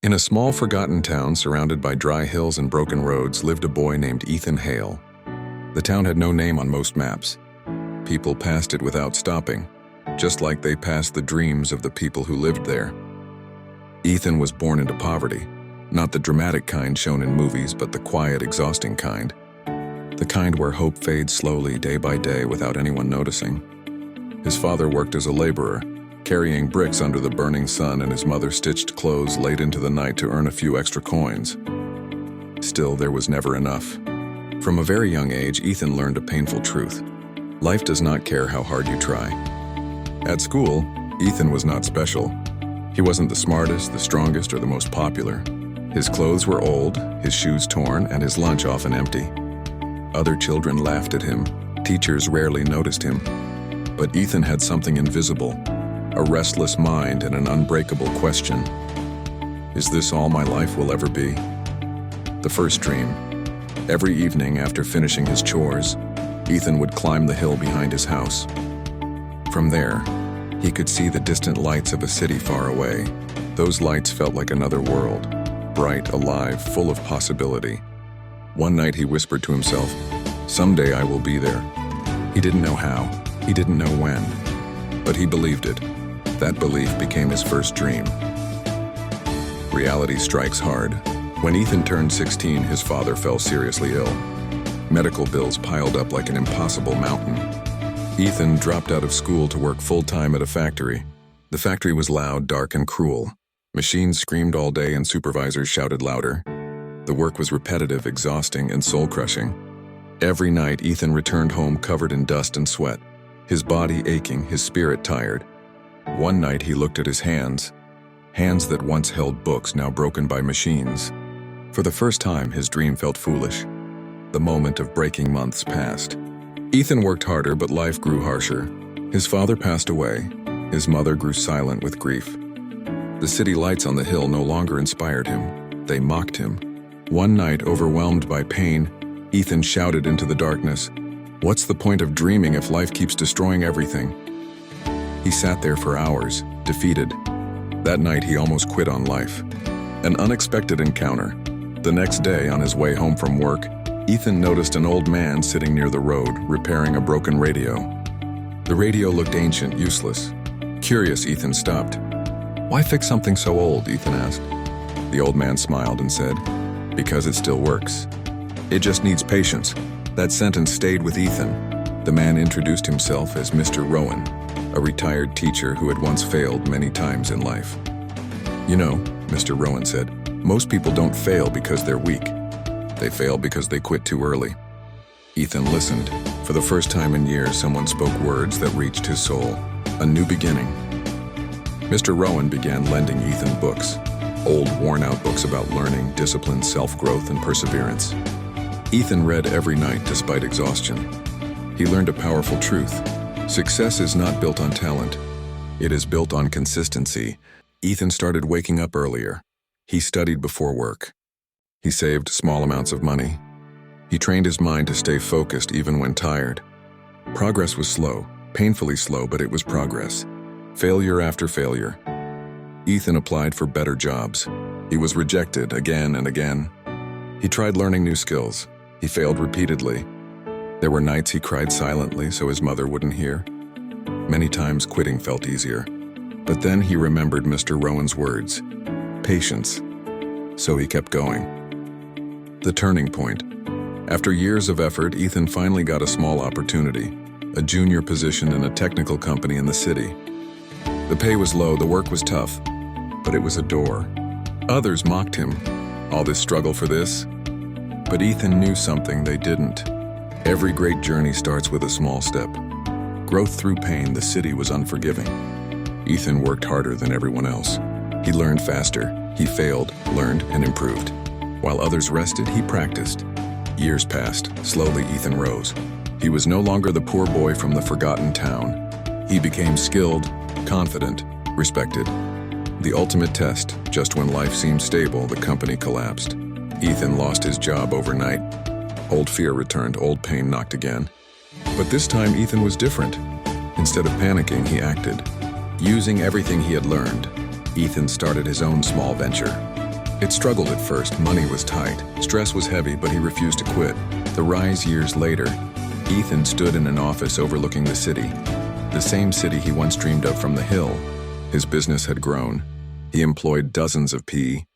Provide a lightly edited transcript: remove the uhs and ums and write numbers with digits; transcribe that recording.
In a small, forgotten town surrounded by dry hills and broken roads lived a boy named Ethan Hale. The town had no name on most maps. People passed it without stopping, just like they passed the dreams of the people who lived there. Ethan was born into poverty, not the dramatic kind shown in movies, but the quiet, exhausting kind. The kind where hope fades slowly, day by day, without anyone noticing. His father worked as a laborer, carrying bricks under the burning sun, and his mother stitched clothes late into the night to earn a few extra coins. Still, there was never enough. From a very young age, Ethan learned a painful truth. Life does not care how hard you try. At school, Ethan was not special. He wasn't the smartest, the strongest, or the most popular. His clothes were old, his shoes torn, and his lunch often empty. Other children laughed at him. Teachers rarely noticed him. But Ethan had something invisible, a restless mind and an unbreakable question. Is this all my life will ever be? The first dream. Every evening after finishing his chores, Ethan would climb the hill behind his house. From there, he could see the distant lights of a city far away. Those lights felt like another world, bright, alive, full of possibility. One night he whispered to himself, "Someday I will be there." He didn't know how, he didn't know when, but he believed it. That belief became his first dream. Reality strikes hard. When Ethan turned 16, his father fell seriously ill. Medical bills piled up like an impossible mountain. Ethan dropped out of school to work full-time at a factory. The factory was loud, dark, and cruel. Machines screamed all day and supervisors shouted louder. The work was repetitive, exhausting, and soul-crushing. Every night, Ethan returned home covered in dust and sweat, his body aching, his spirit tired. One night, he looked at his hands that once held books, now broken by machines. For the first time, his dream felt foolish. The moment of breaking months passed. Ethan worked harder, but life grew harsher. His father passed away. His mother grew silent with grief. The city lights on the hill no longer inspired him. They mocked him. One night, overwhelmed by pain, Ethan shouted into the darkness, "What's the point of dreaming if life keeps destroying everything?" He sat there for hours, defeated. That night, he almost quit on life. An unexpected encounter. The next day, on his way home from work, Ethan noticed an old man sitting near the road, repairing a broken radio. The radio looked ancient, useless. Curious, Ethan stopped. "Why fix something so old?" Ethan asked. The old man smiled and said, "Because it still works. It just needs patience." That sentence stayed with Ethan. The man introduced himself as Mr. Rowan, a retired teacher who had once failed many times in life. "You know," Mr. Rowan said, "most people don't fail because they're weak. They fail because they quit too early." Ethan listened. For the first time in years, someone spoke words that reached his soul. A new beginning. Mr. Rowan began lending Ethan books. Old, worn-out books about learning, discipline, self-growth, and perseverance. Ethan read every night despite exhaustion. He learned a powerful truth. Success is not built on talent. It is built on consistency. Ethan started waking up earlier. He studied before work. He saved small amounts of money. He trained his mind to stay focused even when tired. Progress was slow, painfully slow, but it was progress. Failure after failure. Ethan applied for better jobs. He was rejected again and again. He tried learning new skills. He failed repeatedly. There were nights he cried silently so his mother wouldn't hear. Many times quitting felt easier. But then he remembered Mr. Rowan's words, patience. So he kept going. The turning point. After years of effort, Ethan finally got a small opportunity, a junior position in a technical company in the city. The pay was low, the work was tough, but it was a door. Others mocked him. All this struggle for this? But Ethan knew something they didn't. Every great journey starts with a small step. Growth through pain, the city was unforgiving. Ethan worked harder than everyone else. He learned faster. He failed, learned, and improved. While others rested, he practiced. Years passed. Slowly, Ethan rose. He was no longer the poor boy from the forgotten town. He became skilled, confident, respected. The ultimate test. Just when life seemed stable, the company collapsed. Ethan lost his job overnight. Old fear returned, old pain knocked again. But this time, Ethan was different. Instead of panicking, he acted. Using everything he had learned, Ethan started his own small venture. It struggled at first, money was tight, stress was heavy, but he refused to quit. The rise years later, Ethan stood in an office overlooking the city. The same city he once dreamed of from the hill. His business had grown. He employed dozens of PE